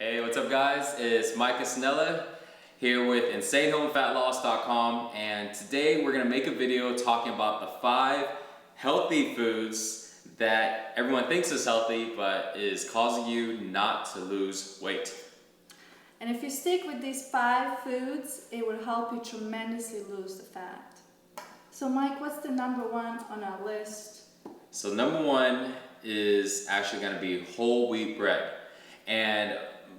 Hey, what's up guys? It's Mike Casanella here with InsaneHomeFatLoss.com, and today we're going to make a video talking about the 5 healthy foods that everyone thinks is healthy but is causing you not to lose weight. And if you stick with these 5 foods, it will help you tremendously lose the fat. So Mike, what's the number 1 on our list? So number 1 is actually going to be whole wheat bread. And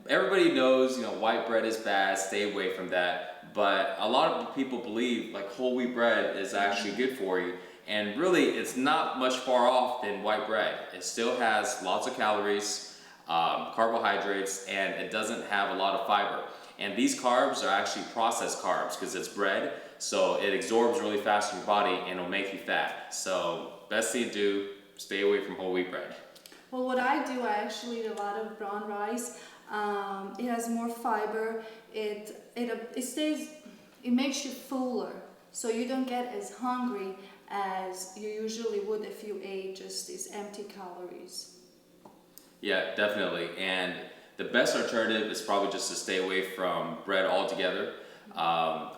everybody knows, white bread is bad, stay away from that. But a lot of people believe like whole wheat bread is actually good for you. And really, it's not much far off than white bread. It still has lots of calories, carbohydrates, and it doesn't have a lot of fiber. And these carbs are actually processed carbs because it's bread, so it absorbs really fast in your body and it'll make you fat. So best thing to do, stay away from whole wheat bread. Well, what I do, I actually eat a lot of brown rice. It has more fiber. It makes you fuller, so you don't get as hungry as you usually would if you ate just these empty calories. Yeah, definitely. And the best alternative is probably just to stay away from bread altogether,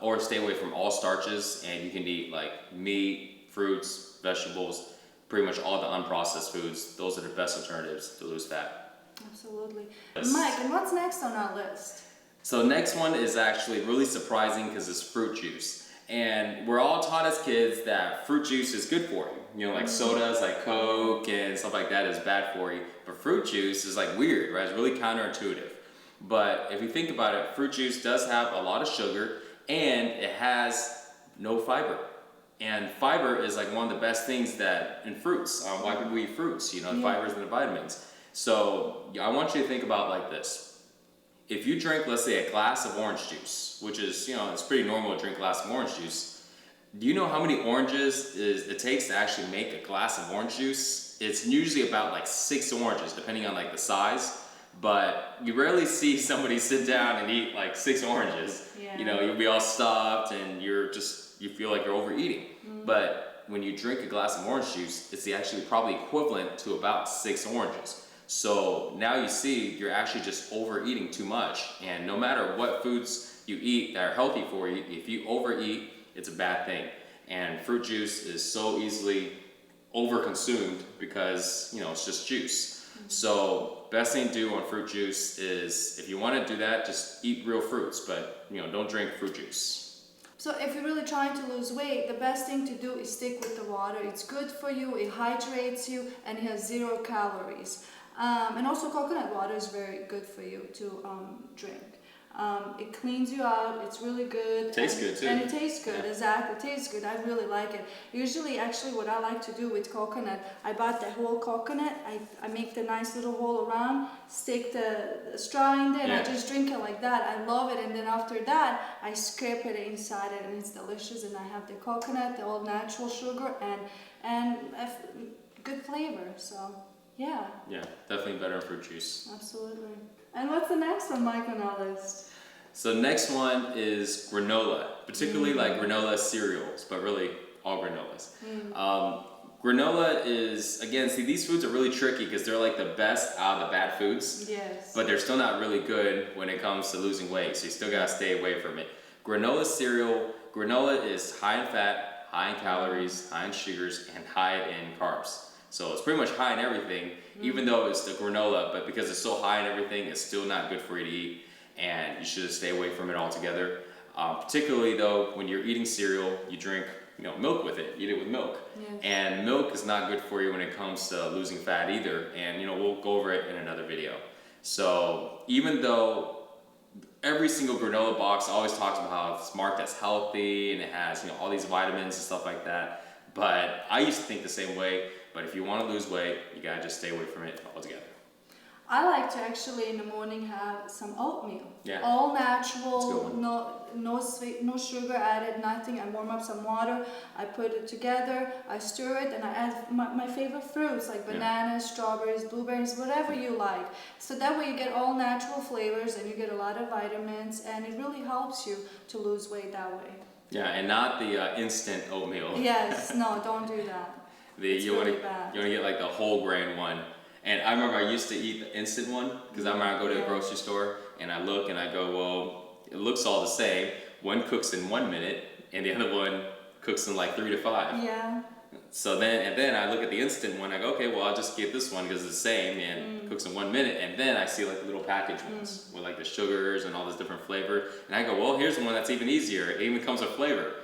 or stay away from all starches, and you can eat like meat, fruits, vegetables, pretty much all the unprocessed foods. Those are the best alternatives to lose fat. Absolutely. Yes. Mike, and what's next on our list? So next one is actually really surprising because it's fruit juice. And we're all taught as kids that fruit juice is good for you. Like sodas like Coke and stuff like that is bad for you. But fruit juice is like weird, right? It's really counterintuitive. But if you think about it, fruit juice does have a lot of sugar and it has no fiber. And fiber is like one of the best things that in fruits, why people eat fruits, the fibers and the vitamins. So I want you to think about it like this. If you drink, let's say, a glass of orange juice, which is, it's pretty normal to drink a glass of orange juice. Do you know how many oranges it takes to actually make a glass of orange juice? It's usually about like 6 oranges, depending on like the size. But you rarely see somebody sit down and eat like 6 oranges. Yeah. You'll be all stuffed and you feel like you're overeating. But when you drink a glass of orange juice, it's actually probably equivalent to about 6 oranges. So now you see you're actually just overeating too much, and no matter what foods you eat that are healthy for you, if you overeat, it's a bad thing. And fruit juice is so easily overconsumed because it's just juice. So best thing to do on fruit juice is, if you want to do that, just eat real fruits, but don't drink fruit juice. So if you're really trying to lose weight, the best thing to do is stick with the water. It's good for you, it hydrates you, and it has 0 calories. And also coconut water is very good for you to drink. It cleans you out, it's really good. Tastes good too. And it tastes good, exactly, it tastes good. I really like it. Usually, actually, what I like to do with coconut, I bought the whole coconut, I make the nice little hole around, stick the straw in there, and I just drink it like that. I love it, and then after that, I scrape it inside it, and it's delicious, and I have the coconut, the all natural sugar, and good flavor, so... Yeah, definitely better than fruit juice. Absolutely. And what's the next one, Mike, on our list? So next one is granola, particularly like granola cereals, but really all granolas. Granola is, again, see, these foods are really tricky because they're like the best out of the bad foods. Yes. But they're still not really good when it comes to losing weight, so you still gotta stay away from it. Granola cereal, granola is high in fat, high in calories, high in sugars, and high in carbs. So it's pretty much high in everything, even though it's the granola, but because it's so high in everything, it's still not good for you to eat, and you should stay away from it altogether. Particularly though, when you're eating cereal, you drink milk with it, eat it with milk. Yes. And milk is not good for you when it comes to losing fat either, and we'll go over it in another video. So even though every single granola box always talks about how it's marked as healthy and it has all these vitamins and stuff like that, but I used to think the same way. But if you want to lose weight, you gotta just stay away from it altogether. I like to actually in the morning have some oatmeal. Yeah. All natural, no sweet, no sugar added, nothing. I warm up some water, I put it together, I stir it, and I add my favorite fruits like bananas, strawberries, blueberries, whatever you like. So that way you get all natural flavors and you get a lot of vitamins, and it really helps you to lose weight that way. Yeah, and not the instant oatmeal. Yes, no, don't do that. You want to get like the whole grain one. And I remember I used to eat the instant one because I remember I go to the grocery store and I look and I go, well, it looks all the same. One cooks in 1 minute and the other one cooks in like 3 to 5. Yeah. So then I look at the instant one. I go, okay, well I'll just get this one because it's the same and cooks in 1 minute. And then I see like the little package ones with like the sugars and all this different flavor. And I go, well, here's one that's even easier. It even comes with flavor.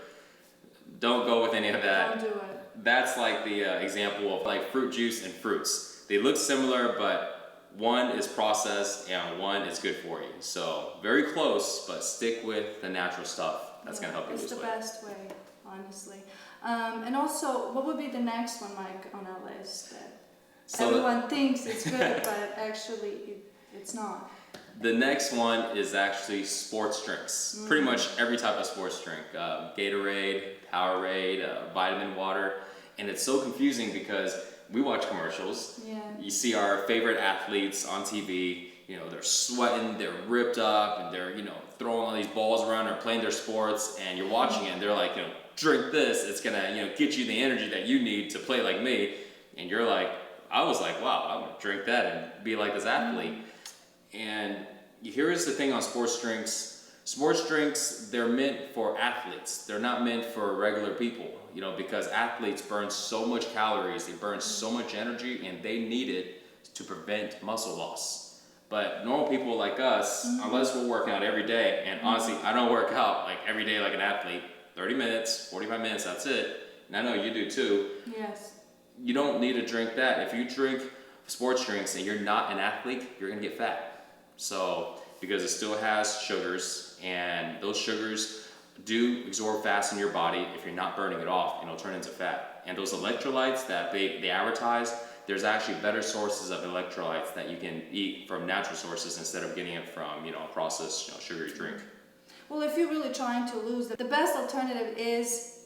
Don't go with any of that. Don't do it. That's like the example of like fruit juice and fruits. They look similar, but one is processed and one is good for you. So very close, but stick with the natural stuff. That's gonna help you lose weight. It's the best way, honestly. And also, what would be the next one, Mike, on our list that everyone thinks it's good, but actually it's not? The next one is actually sports drinks. Pretty much every type of sports drink. Gatorade, Powerade, vitamin water. And it's so confusing because we watch commercials. Yeah. You see our favorite athletes on TV. You know, they're sweating, they're ripped up, and they're, throwing all these balls around or playing their sports, and you're watching it and they're like, drink this, it's gonna, get you the energy that you need to play like me. And you're like, I was like, wow, I'm gonna drink that and be like this athlete. And here's the thing on sports drinks. Sports drinks, they're meant for athletes. They're not meant for regular people, because athletes burn so much calories, they burn so much energy, and they need it to prevent muscle loss. But normal people like us, unless we're working out every day, and honestly, I don't work out like every day like an athlete, 30 minutes, 45 minutes, that's it. And I know you do too. Yes. You don't need to drink that. If you drink sports drinks and you're not an athlete, you're gonna get fat. So, because it still has sugars, and those sugars do absorb fast in your body. If you're not burning it off, it'll turn into fat. And those electrolytes that they advertise, there's actually better sources of electrolytes that you can eat from natural sources instead of getting it from, a processed, sugary drink. Well, if you're really trying to lose, the best alternative is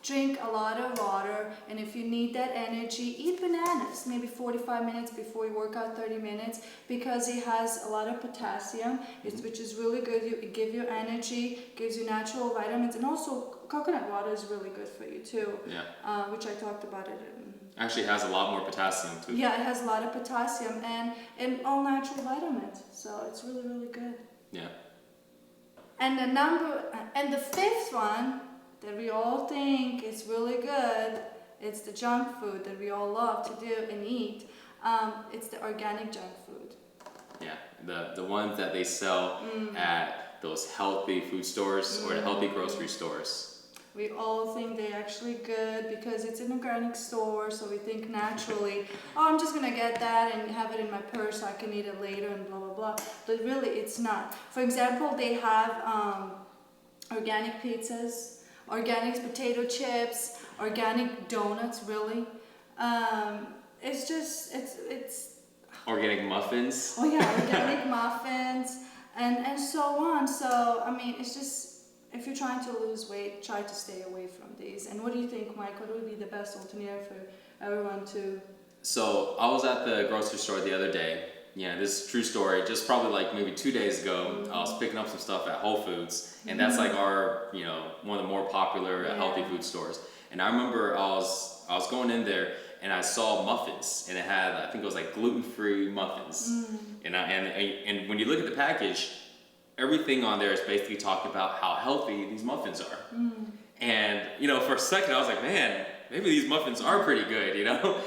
drink a lot of water, and if you need that energy, eat bananas, maybe 45 minutes before you work out, 30 minutes, because it has a lot of potassium, which is really good. It gives you energy, gives you natural vitamins, and also coconut water is really good for you too. Yeah. Which I talked about it. Actually has a lot more potassium too. Yeah, it has a lot of potassium and all natural vitamins, so it's really, really good. Yeah. And the fifth one that we all think is really good, it's the junk food that we all love to do and eat. It's the organic junk food. Yeah, the ones that they sell at those healthy food stores or the healthy grocery stores. We all think they're actually good because it's an organic store, so we think naturally, oh, I'm just gonna get that and have it in my purse so I can eat it later and blah blah blah. But really, it's not. For example, they have organic pizzas, organic potato chips, organic donuts. Really, it's organic muffins. Oh yeah, organic muffins and so on. So I mean, it's just. If you're trying to lose weight, try to stay away from these. And what do you think, Mike? What would be the best alternative for everyone to? So I was at the grocery store the other day. Yeah, this is a true story. Just probably like maybe 2 days ago, I was picking up some stuff at Whole Foods, and that's like our, one of the more popular healthy food stores. And I remember I was going in there, and I saw muffins, and it had, I think it was like gluten-free muffins. And when you look at the package, everything on there is basically talking about how healthy these muffins are. And, for a second I was like, man, maybe these muffins are pretty good,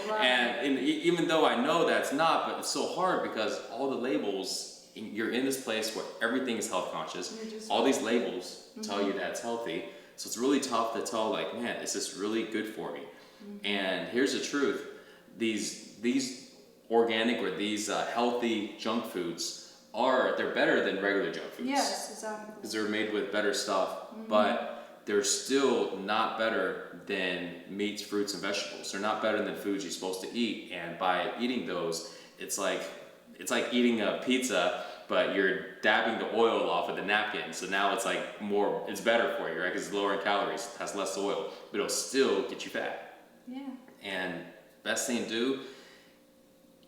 Right. And even though I know that's not, but it's so hard because all the labels, you're in this place where everything is health conscious. All these labels tell you that's healthy. So it's really tough to tell, like, man, is this really good for me? And here's the truth. These organic or these healthy junk foods they're better than regular junk foods. Yes, exactly. Because they're made with better stuff, but they're still not better than meats, fruits, and vegetables. They're not better than foods you're supposed to eat. And by eating those, it's like eating a pizza, but you're dabbing the oil off of the napkin. So now it's like it's better for you, right? Because it's lower in calories, has less oil, but it'll still get you fat. Yeah. And best thing to do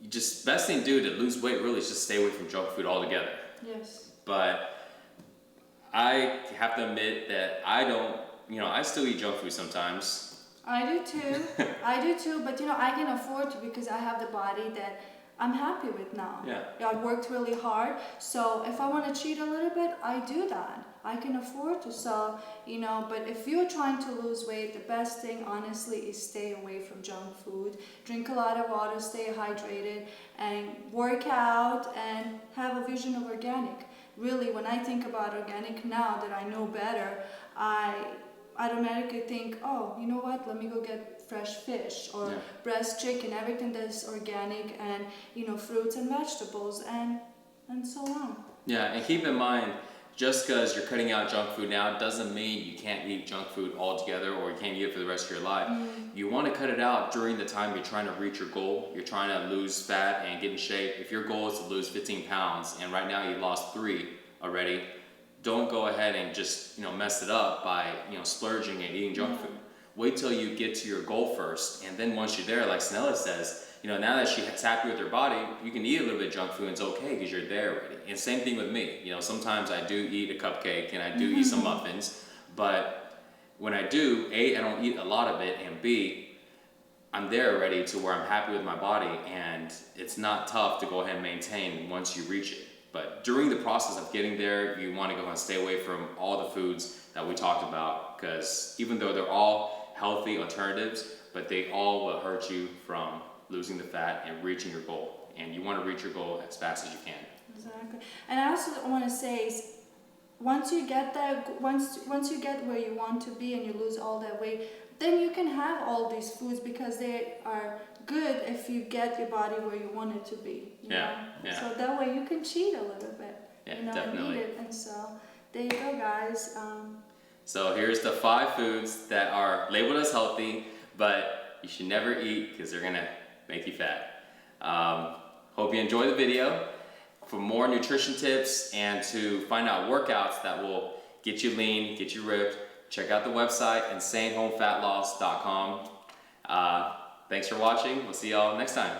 to lose weight really is just stay away from junk food altogether. Yes. But I have to admit that I still eat junk food sometimes. I do too. But I can afford to because I have the body that I'm happy with now. Yeah. I worked really hard, so if I want to cheat a little bit, I do that. I can afford to. So, you know, but if you're trying to lose weight, the best thing, honestly, is stay away from junk food. Drink a lot of water, stay hydrated, and work out, and have a vision of organic. Really, when I think about organic now that I know better, I automatically think, oh, you know what, let me go get fresh fish or breast chicken, everything that's organic, and, you know, fruits and vegetables, and so on. Yeah, and keep in mind, just because you're cutting out junk food now doesn't mean you can't eat junk food altogether or you can't eat it for the rest of your life. You want to cut it out during the time you're trying to reach your goal. You're trying to lose fat and get in shape. If your goal is to lose 15 pounds and right now you lost 3 already, don't go ahead and just, you know, mess it up by, you know, splurging and eating junk food. Wait till you get to your goal first, and then once you're there, like Snella says, you know, now that she's happy with her body, you can eat a little bit of junk food and it's okay because you're there already. And same thing with me. You know, sometimes I do eat a cupcake and I do eat some muffins, but when I do, A, I don't eat a lot of it, and B, I'm there already to where I'm happy with my body, and it's not tough to go ahead and maintain once you reach it. But during the process of getting there, you want to go and stay away from all the foods that we talked about, because even though they're all healthy alternatives, but they all will hurt you from losing the fat and reaching your goal. And you want to reach your goal as fast as you can. Exactly. And I also want to say is, once you get that, once you get where you want to be and you lose all that weight, then you can have all these foods because they are good if you get your body where you want it to be. You know? So that way you can cheat a little bit. Yeah, you know, definitely. And eat it. And so there you go, guys. So here's the 5 foods that are labeled as healthy, but you should never eat because they're gonna make you fat. Hope you enjoy the video. For more nutrition tips and to find out workouts that will get you lean, get you ripped, check out the website insanehomefatloss.com. Thanks for watching. We'll see y'all next time.